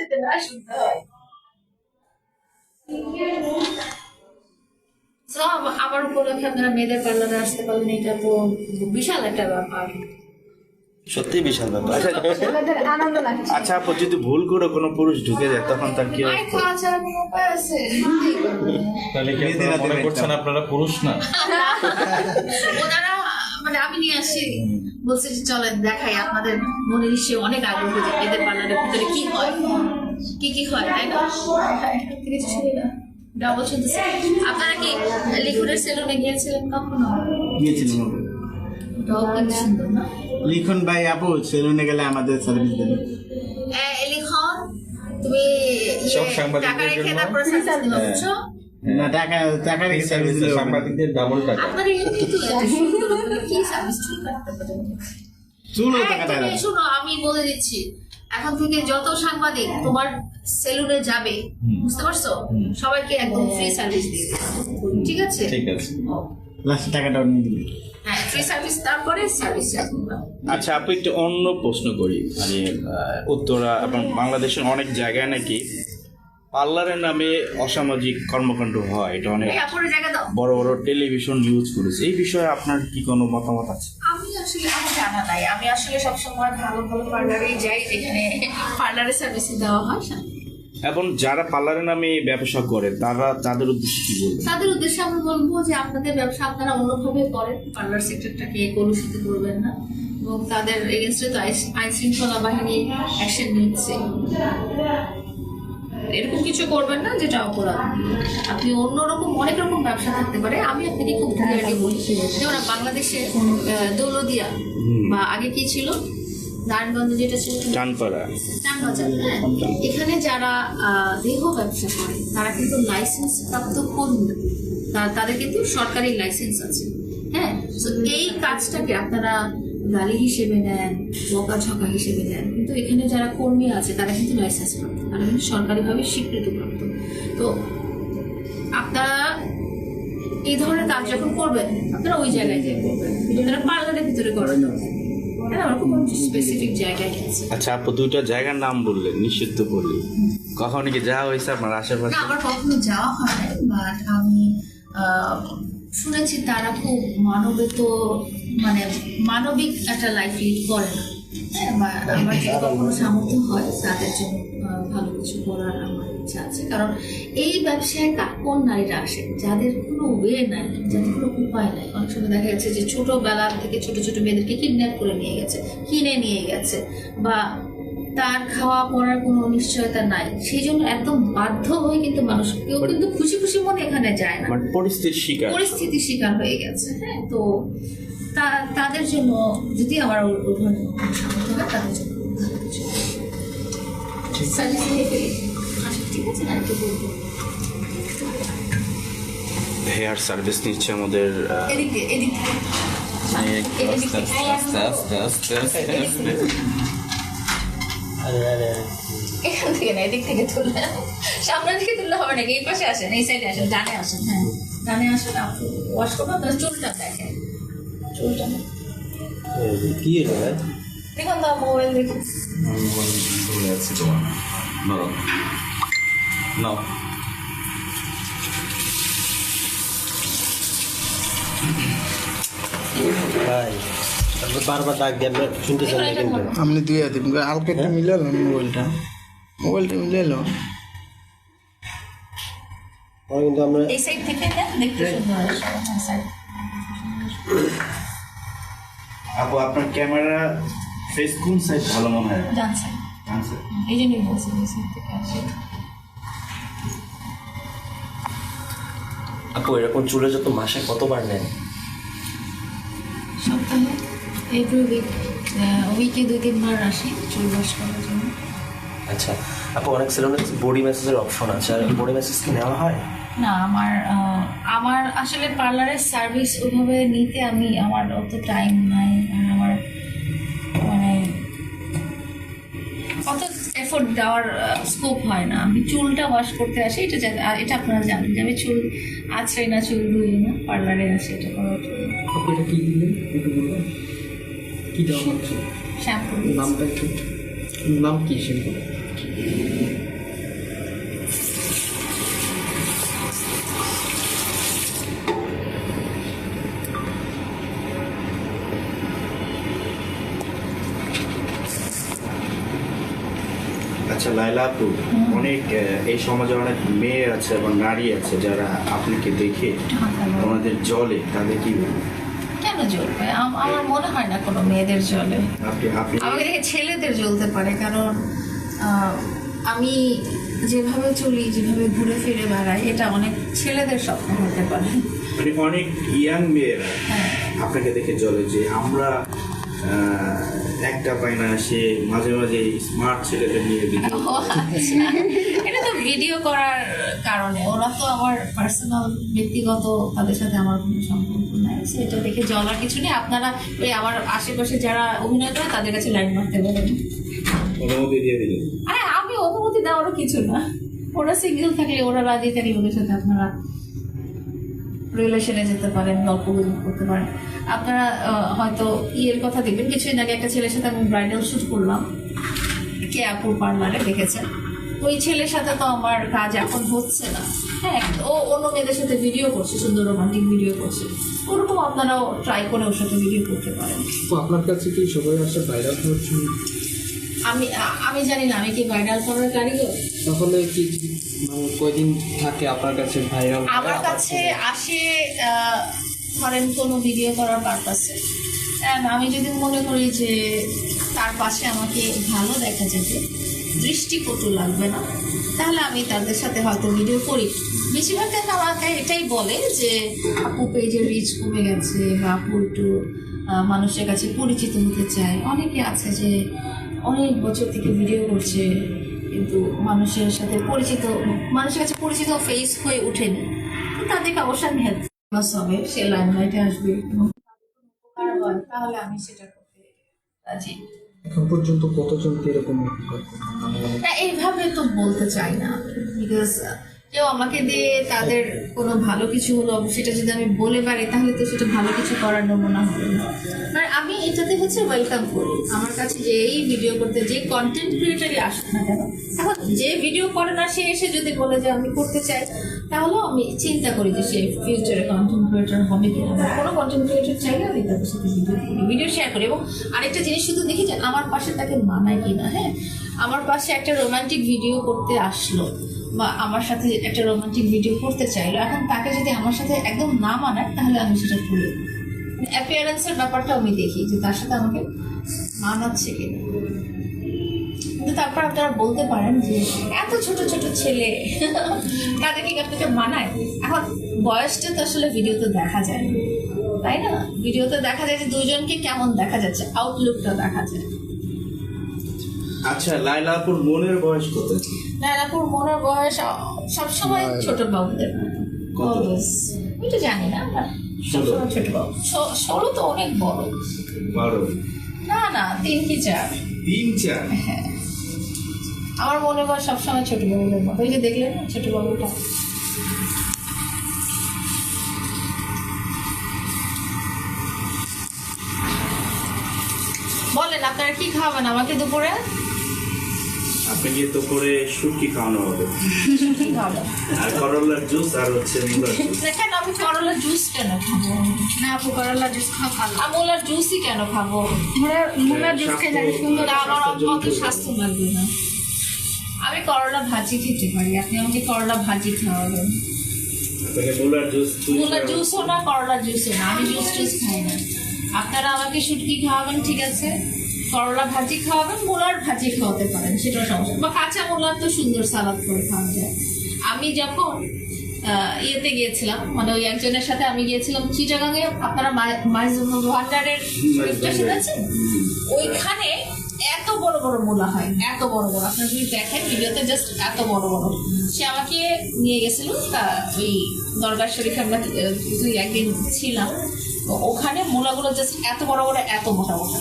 যেতে না শুনতে হয়। আমার উপলক্ষে আপনারা মেয়েদের পার্লারে আসতে পারলেন, এটা তো বিশাল একটা ব্যাপার, সত্যি বিশাল ব্যাপার। আমাদের আনন্দ লাগছে। আচ্ছা আপু, যদি ভুল করে কোনো পুরুষ ঢুকে যায় তখন তার কি মায়ের খাওয়া ছাড়া কোনো উপায় আছে? তাহলে কি আপনারা মনে করছেন আপনারা পুরুষ না? ওনারা মানে আমি নিয়ে আসি, বলছে যে চলেন দেখাই, আপনাদের মনে নিশ্চয়ই অনেক আগ্রহ যে মেয়েদের পার্লারের ভিতরে কি হয়, কি কি হয়, তাই না? কিছু শুনি না, ডাবল শুনতেছে। আপনারা কি লিখুনের সেলুনে গিয়েছিলেন কখনো? গিয়েছিলাম। ওটাও কিন্তু সুন্দর না? লিখন ভাই আপু সেলুনে গেলে আমাদের সার্ভিস দেবে। লিখন তুমি সব সাংবাদিকদের টাকা রেখে জন্য- তারপরে সার্ভিস দিবা, বুঝছো? না টাকা রেখে সার্ভিস দিলে হবে না। সাংবাদিকদের ডাবল টাকা। আপনার এমনি তো এত সুন্দর, আপনারা কি সার্ভিস চুল কাটতে পারেন? চুলও হ্যাঁ, টাকা তুমি দেয়। শোনো, আমি বলে দিচ্ছি, এখন থেকে যত সাংবাদিক তোমার সেলুনে যাবে, বুঝতে পারছো, সবাইকে একদম ফ্রি সার্ভিস দিয়ে দিবে। ঠিক আছে? ঠিক আছে। লাস্ট টাকাটাও নিয়ে দিবে। হ্যাঁ, ফ্রি সার্ভিস, তারপরে সার্ভিস চার্জ। আচ্ছা আপু, একটু অন্য প্রশ্ন করি। মানে উত্তরা এবং বাংলাদেশের অনেক জায়গায় নাকি পার্লারের নামে অসামাজিক কর্মকাণ্ড হয়, এটা অনেক আপুরে জায়গা দাও। বড় বড় টেলিভিশন নিউজ করেছে। এই বিষয়ে আপনার কি কোনো মতামত আছে? আমি আসলে আমার জানা নাই, আমি আসলে সবসময় ভালো ভালো পার্লারেই যাই যেখানে পার্লারের সার্ভিস দেওয়া হয়। এবং যারা পার্লারের নামে ব্যবসা করে তারা তাদের উদ্দেশ্যে কি বলবেন? তাদের উদ্দেশ্যে আমি বলবো যে আপনাদের ব্যবসা আপনারা অন্যভাবে করেন, পার্লার সেক্টরটাকে কলুষিত করবেন না, এবং তাদের এগেনস্টে তো আইন শৃঙ্খলা বাহিনী অ্যাকশন নিচ্ছে। এরকম কিছু করবেন না যেটা অপরাধ। আপনি অন্যরকম অনেক রকম ব্যবসা থাকতে পারে। আমি আপনাকে খুব ক্লিয়ারলি বলি, যেমন বাংলাদেশে দৌলদিয়া বা আগে কি ছিল, নারায়ণগঞ্জে যেটা ছিল টানপাড়া, টানবাজার, হ্যাঁ, এখানে যারা দেহ ব্যবসা করে তারা কিন্তু লাইসেন্স প্রাপ্ত কর্মী, তাদের কিন্তু সরকারি লাইসেন্স আছে। হ্যাঁ, তো এই কাজটাকে আপনারা গালি হিসেবে নেন, বকাঝকা হিসেবে নেন, কিন্তু এখানে যারা কর্মী আছে তারা কিন্তু লাইসেন্স প্রাপ্ত, তারা কিন্তু সরকারিভাবে স্বীকৃতপ্রাপ্ত। তো আপনারা এই ধরনের কাজ যখন করবেন, আপনারা ওই জায়গায় যেয়ে করবেন, কিন্তু তারা পার্লারের ভিতরে করেন না। হ্যাঁ, ওরকম স্পেসিফিক জায়গায় আছে। আচ্ছা আপু, দুইটা জায়গার নাম বললেন, নিষিদ্ধ বললি, কখনো কি যাওয়া হয়েছে আপনার আশেপাশে? না, আমার কখনো যাওয়া হয় না, বাট আমি শুনেছি তারা খুব মানে মানবিক একটা লাইফ লিড করে না। হ্যাঁ, বা আমার যদি কখনো সামর্থ্য হয় তাদের জন্য ভালো কিছু করার আমার ইচ্ছা আছে। কারণ এই ব্যবসায় কোন নারীরা আসে যাদের কোনো ওয়ে নাই, যাদের কোনো উপায় নাই। অনেক সময় দেখা যাচ্ছে যে ছোটবেলা থেকে ছোট ছোট মেয়েদেরকে কিডন্যাপ করে নিয়ে গেছে, কিনে নিয়ে গেছে, বা তার খাওয়া পড়ার কোনো অনিশ্চয়তা নাই, সেই জন্য একদম বাধ্য হয়ে কিন্তু মানুষ, কেউ কিন্তু খুশি খুশি মনে এখানে যায় না, মানে পরিস্থিতির শিকার হয়ে গেছে। হ্যাঁ, তো তাদের জন্য যদি আমার সামর্থ্য হয় তাদের জন্য ভালো কিছু সাজেস্ট দিয়ে ফেলি। আচ্ছা, ঠিক আছে, না একটু বলবো হেয়ার সার্ভিস নিচ্ছে আমাদের এদিক থেকে, এদিক থেকে। এখান থেকে না, এদিক থেকে তুললে, সামনের দিকে তুললে হবে নাকি? এই পাশে আসেন, এই সাইডে আসেন, ডানে আসেন। হ্যাঁ, ডানে আসেন, আপনি ওয়াশ করবো, আপনার চুলটা দেখেন, চুলটা কি এটা? দেখুন তো, মোবাইল দেখুন। চলে যাচ্ছে তোমার নরম নাও। ভাই আপনি বারবার ডাক দিয়ে আমরা শুনতেছেন না কিন্তু আপনি দুই হাতে হালকা একটু মিলে এলো মোবাইলটা মিলে এলো। কিন্তু আমরা এই সাইড থেকে দেন, দেখতে সুন্দর আসে। হ্যাঁ, সাইড। আপু, আপনার ক্যামেরা ফেস কোন সাইড ভালো মনে হয়? ডান সাইড। আচ্ছা, এই জন্যই বলছি এই সাইড থেকে আসে। আপু এরকম চুলে যত মাসে কতবার নেন? সপ্তাহে এভরি উইকে 2-3 বার আসি চুল ওয়াশ করার জন্য। আচ্ছা আপু, অনেক সেলুনে বডি ম্যাসেজের অপশন আছে, আর বডি ম্যাসেজ কি নেওয়া হয়? না, আমার আসলে পার্লারের সার্ভিস ওইভাবে নিতে আমার অত টাইম নাই, আর আমার মানে অত এফোর্ট দেওয়ার স্কোপ হয় না। আমি চুলটা ওয়াশ করতে আসি, এটা আপনারা জানেন যে আমি চুল আছড়াই না, চুল ধুই না, পার্লারে আসি এটা করার জন্য। আপু এটা কি দিলেন একটু বলবেন? কি দেওয়া হচ্ছে? শ্যাম্পু নামটা একটু, নাম কি শ্যাম্পু? আচ্ছা লাইলা আপু, অনেক এই সমাজে অনেক মেয়ে আছে এবং নারী আছে যারা আপনাকে দেখে ওনাদের জলে, তাদের কি বলবেন? কেন জ্বলবে? আমার মনে হয় না কোনো মেয়েদের জ্বলে। আপনি আপনি আমাকে দেখে ছেলেদের জ্বলতে পারে, কারণ আমি যেভাবে চলি, যেভাবে ঘুরে ফিরে বেড়াই, এটা অনেক ছেলেদের স্বপ্ন হতে পারে। মানে অনেক ইয়াং মেয়েরা আপনাকে দেখে জ্বলে যে আমরা একটা পাই না, সে মাঝে মাঝে স্মার্ট ছেলেদের নিয়ে ভিডিও ও আচ্ছা, এটা তো ভিডিও করার কারণে, ওরা তো আমার পার্সোনাল ব্যক্তিগত, তাদের সাথে আমার কোনো সম্পর্ক নাই, সেটা দেখে জ্বলার কিছু নেই। আপনারা এই আমার আশেপাশে যারা অভিনয় করে তাদের কাছে লাইন মারতে পারেন। অনুমতি দিয়ে দিলেন। আরে আমি অনুমতি দেওয়ারও কিছু না, ওরা সিঙ্গেল থাকলে, ওরা রাজি থাকলে ওদের সাথে আপনারা রিলেশনে যেতে পারেন, গল্প করতে পারেন। আপনারা হয়তো ইয়ের কথা দেখবেন, কিছুদিন আগে একটা ছেলের সাথে আমি ব্রাইডাল শুট করলাম, কে আপুর পার্লারে, দেখেছেন? ওই ছেলের সাথে তো আমার কাজ এখন হচ্ছে না। হ্যাঁ, ও অন্য মেয়েদের সাথে ভিডিও করছে, সুন্দর রোমান্টিক ভিডিও করছে, ওরকম আপনারাও ট্রাই করে ওর সাথে ভিডিও করতে পারেন। তো আপনার কাছে কি সবাই আসে ভাইরাল হওয়ার জন্য? আমি জানি না আমি কি ভাইরাল করার কারিগর। তাহলে কি মানে কয়দিন থাকে আপনার কাছে ভাইরাল? আমার কাছে আসে ধরেন কোনো ভিডিও করার পারপাসে, আমি যদি মনে করি যে তার পাশে আমাকে ভালো দেখা যাবে, দৃষ্টিকটু লাগবে না, তাহলে আমি তাদের সাথে হয়তো ভিডিও করি। বেশিরভাগ টাইম আমাকে এটাই বলে যে আপু পেজের রিচ কমে গেছে, বা আপু একটু মানুষের কাছে পরিচিত হতে চায়। অনেকে আছে যে অনেক বছর থেকে ভিডিও করছে কিন্তু মানুষের কাছে পরিচিত ফেস হয়ে ওঠেনি, তো তাদেরকে অবশ্যই আমি হেল্প হবে, সে লাইমলাইটে আসবে এবং উপকার হয়, তাহলে আমি সেটা করতে রাজি। এখন পর্যন্ত কতজনকে এরকম না, এইভাবে তো বলতে চাই না, বিকজ কেউ আমাকে দিয়ে তাদের কোনো ভালো কিছু হলো, সেটা যদি আমি বলে পারি তাহলে তো সেটা ভালো কিছু করার নমুনা হবে না। মানে আমি এটাতে ওয়েলকাম করি, আমার কাছে যে এই ভিডিও করতে যে কন্টেন্ট ক্রিয়েটারই আসুক না কেন, এখন যে ভিডিও করে না সে এসে যদি বলে যে আমি করতে চাই, তাহলেও আমি চিন্তা করি যে সে ফিউচারে কন্টেন্ট ক্রিয়েটার হবে কিনা। কোনো কন্টেন্ট ক্রিয়েটার চাইলে আমি তাদের সাথে ভিডিও শেয়ার করি। এবং আরেকটা জিনিস শুধু দেখি যে আমার পাশে তাকে মানায় কিনা। হ্যাঁ, আমার পাশে একটা রোমান্টিক ভিডিও করতে আসলো বা আমার সাথে একটা রোমান্টিক ভিডিও করতে চাইলো, এখন তাকে যদি আমার সাথে একদম না মানায় তাহলে আমি সেটা করি। অ্যাপিয়ারেন্সের ব্যাপারটা আমি দেখি যে তার সাথে আমাকে মানাচ্ছে কিনা। কিন্তু তারপর আপনারা বলতে পারেন যে এত ছোট ছোট ছেলে তাদেরকে আপনাকে মানায়। এখন বয়সটা তো আসলে ভিডিওতে দেখা যায়, তাই না? ভিডিওতে দেখা যায় যে দুজনকে কেমন দেখা যাচ্ছে, আউটলুকটা দেখা যায়। আচ্ছা লাইলা আপুর মনের বয়স কত? লাইলাপুর মনের বয়স সবসময় ছোট বাবুদের অলওয়েজ, আমি তো জানি না, সবসময় ছোট বাবু। 16 তো অনেক বড়। 12? না 3 কি 4। 3-4? হ্যাঁ, আমার মনে হয় সবসময় ছোট বাবুদের মতো। ওই যে দেখলেন না ছোট বাবুটা, বলেন আপনারা কি খাবেন আমাকে দুপুরে? আপনাকে তো করে শুটকি খাওয়ানো হবে, কি খাবেন? আর করলার জুস, আর হচ্ছে মূলার জুস। দেখেন আমি করলার জুস কেন খাবো? না আপু করলা জুস খাওয়া ভালো। আমি মূলার জুসই কেন খাবো? মুলার জুস খেয়ে জানি সুন্দর। না, আমার অত স্বাস্থ্য লাগবে না। আমি করলা ভাজি খেতে পারি, আপনি আমাকে করলা ভাজি খাওয়াবেন। আপনাকে মূলার জুস, মূলার জুসও না, করলার জুসও না, আমি জুস খাই না। আপনারা আমাকে শুটকি খাওয়াবেন, ঠিক আছে, করলা ভাজি খাওয়াবেন, মূলার ভাজি খাওয়াতে পারেন, সেটা সমস্যা। বা কাঁচা মূলার তো সুন্দর সালাদ করে খাওয়া যায়। আমি যখন ইয়েতে গিয়েছিলাম, মানে ওই একজনের সাথে আমি গিয়েছিলাম চিটাগাঙে, আপনারা ভান্ডারের শুনেছেন? ওইখানে এত বড় বড় মূলা হয়, এত বড় বড়, আপনারা যদি দেখেন ভিডিওতে জাস্ট এত বড় বড়। সে আমাকে নিয়ে গেছিল, তা ওই দরগার শরীফে আমরা 2-1 দিন ছিলাম, ওখানে মূলাগুলো জাস্ট এত বড় বড়, এত মোটা মোটা,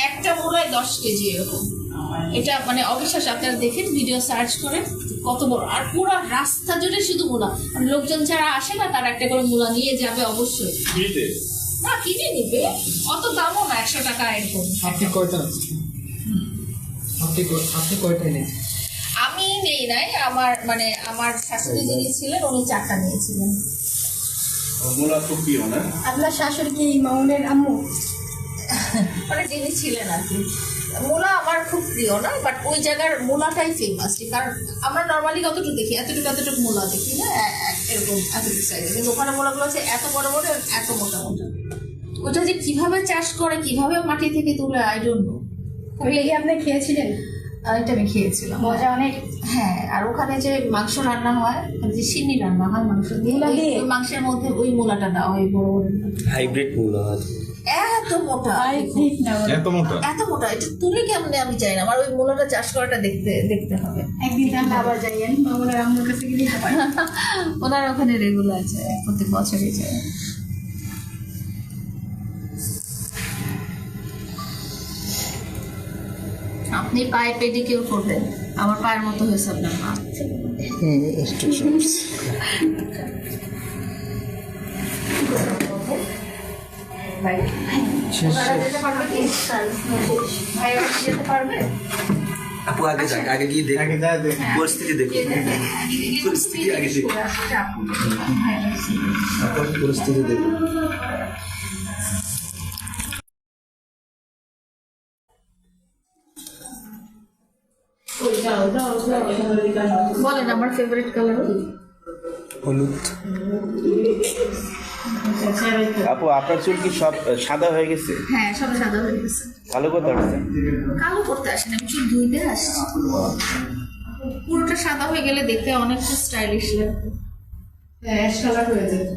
একটা মূলায় 10 কেজি এরকম। এটা মানে অবিশ্বাস, আপনারা দেখেন ভিডিও সার্চ করে কত বড়। আর পুরো রাস্তা জুড়ে শুধু মূলা, মানে লোকজন যারা আসে না তারা একটা করে মূলা নিয়ে যাবে অবশ্যই। না কিনে নিবে, অত দামও না, 100 টাকা এরকম। আপনি কয়টা আপনি কয়টা নেন? আমি নেই নাই, আমার শাশুড়ি যিনি ছিলেন উনি 4টা নিয়েছিলেন। মূলা খুব প্রিয় না? আপনার শাশুড়ি কি মামুনের আম্মু? মানে যিনি ছিলেন আর কি, মূলা আমার খুব প্রিয় না, বাট ওই জায়গার মূলাটাই ফেমাস। কারণ আমরা নর্মালি কতটুকু দেখি, এতটুকু মূলা দেখি না, এরকম এতটুকু সাইজে, কিন্তু ওখানে মূলাগুলো হচ্ছে এত বড় বড়, এত মোটা মোটা। ওটা যে কিভাবে চাষ করে, কিভাবে মাটি থেকে তুলে, আই ডোন্ট নো। ওইটা কি আপনি খেয়েছিলেন? এটা আমি খেয়েছিলাম। মজা অনেক। হ্যাঁ, আর ওখানে যে মাংস রান্না হয়, যে সিন্নি রান্না হয় মাংস দিয়ে, মূলা দিয়ে? ওই মাংসের মধ্যে ওই মূলাটা দেওয়া হয়, বড় বড় হাইব্রিড মূলা হয়তো। এত মোটা, এত মোটা? এত মোটা। এটা তুলে কেমনে আমি জানি না, আমার ওই মূলাটা চাষ করাটা দেখতে হবে। একদিন আমরা আবার যাই, আমি মামুনের আম্মুর কাছে গিয়ে দিতে পারি। ওনার ওখানে রেগুলার যায়, প্রত্যেক বছরই যায়। আপনি পায়ে পেডিকিউর করবেন, আমার পায়ের মতো হয়েছে আপনার পা। ওনারা যেতে পারবে কি? ভাই ওরা যেতে পারবে? আপু আগে যাক, আগে গিয়ে দেখ, পরিস্থিতি দেখুন, পরিস্থিতি আগে দেখুন, পরিস্থিতি দেখুন। বলেন আমার ফেভারিট কালার কি? হলুদ। আপু আপনার চুল কি সব সাদা হয়ে গেছে? হ্যাঁ, সব সাদা হয়ে গেছে। কালো করতে পারছেন? কালো করতে আসেন, আমি চুল ধুইতে আসছি। পুরোটা সাদা হয়ে গেলে দেখতে অনেকটা স্টাইলিশ লাগবে। অ্যাশ কালার হয়ে যায়।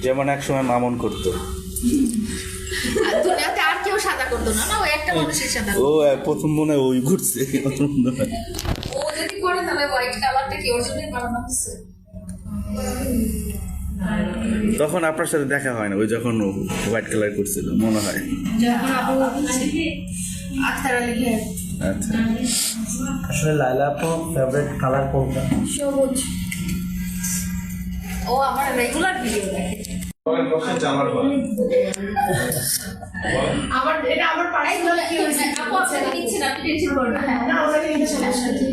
যেমন এক সময় মামুন করতো। আর দুনিয়াতে আর কেউ সাদা করতো না, না ওই একটা মানুষের সাদা ও প্রথম মনে হয় ওই ঘুরছে। ও যদি করে তাহলে হোয়াইট কালারটা কি ওর জন্যই বানানো হচ্ছে? তখন আপনার সাথে দেখা হয় না, ওই যখন হোয়াইট কালার করছিল মনে হয়। যখন আপু আখতার আলী খান। আচ্ছা, আসলে লাইলা আপু ফেভারিট কালার কোনটা? সবুজ। ও আমার রেগুলার ভিডিও দেখে। আমার এটা আমার পার্সোনাল কি হয়েছে? আপু আপনাকে দিচ্ছি না, আপনি টেনশন করবেন না। হ্যাঁ, না ওটাকে নিতে সমস্যা নেই।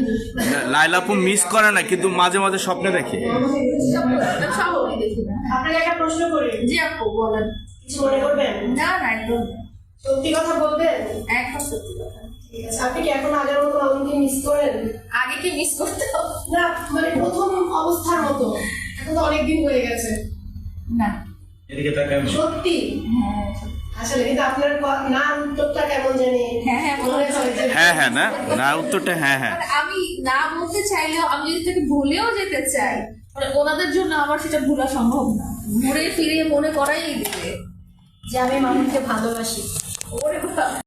লাইলা আপু মিস করে না, কিন্তু মাঝে মাঝে স্বপ্নে দেখে। সবই দেখি না। আপনাকে একটা প্রশ্ন করি, জি আপু বলেন। কিছু মনে করবেন? না না, একদম সত্যি কথা বলবেন? একদম সত্যি কথা। ঠিক আছে। আপনি কি এখন আগের মতো আমাকে মিস করেন? আগে কি মিস করতে হবে? না মানে প্রথম অবস্থার মতো, এখন তো অনেক দিন হয়ে গেছে। না। এদিকে তাকান। সত্যি? হ্যাঁ আসলে কিন্তু আপনার না উত্তরটা কেমন জানি হ্যাঁ মনে হয় যে হ্যাঁ হ্যাঁ, না না উত্তরটা হ্যাঁ হ্যাঁ। আমি না বলতে চাইলেও, আমি যদি তাকে ভুলেও যেতে চাই, মানে ওনাদের জন্য আমার সেটা ভুলা সম্ভব না। ঘুরে ফিরে মনে করাই দিবে যে আমি মানুষকে ভালোবাসি। ওরে বাবা।